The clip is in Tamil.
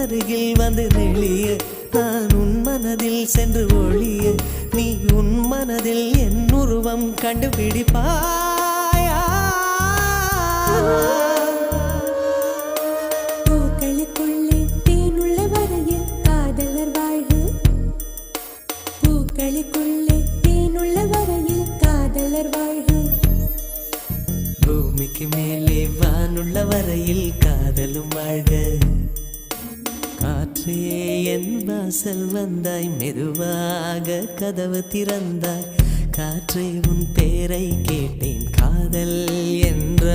அருகில் வந்து நெளிய நான் உன் மனதில் சென்று ஒளிய நீ உன் மனதில் என் உருவம் கண்டுபிடிப்பாயா பூக்களுக்குள்ளே தேனுள்ள வரையில் காதலர் வாழ்வு பூக்களுக்குள்ளே தேனுள்ள வரையில் காதலர் வாழ்வு பூமிக்கு மேலே வானுள்ள வரையில் காதலும் வாழ்க காற்றே என் வாசல் வந்தாய் மெதுவாக கதவு திறந்தாய் காற்றே உன் பேரை கேட்டேன் காதல் என்ற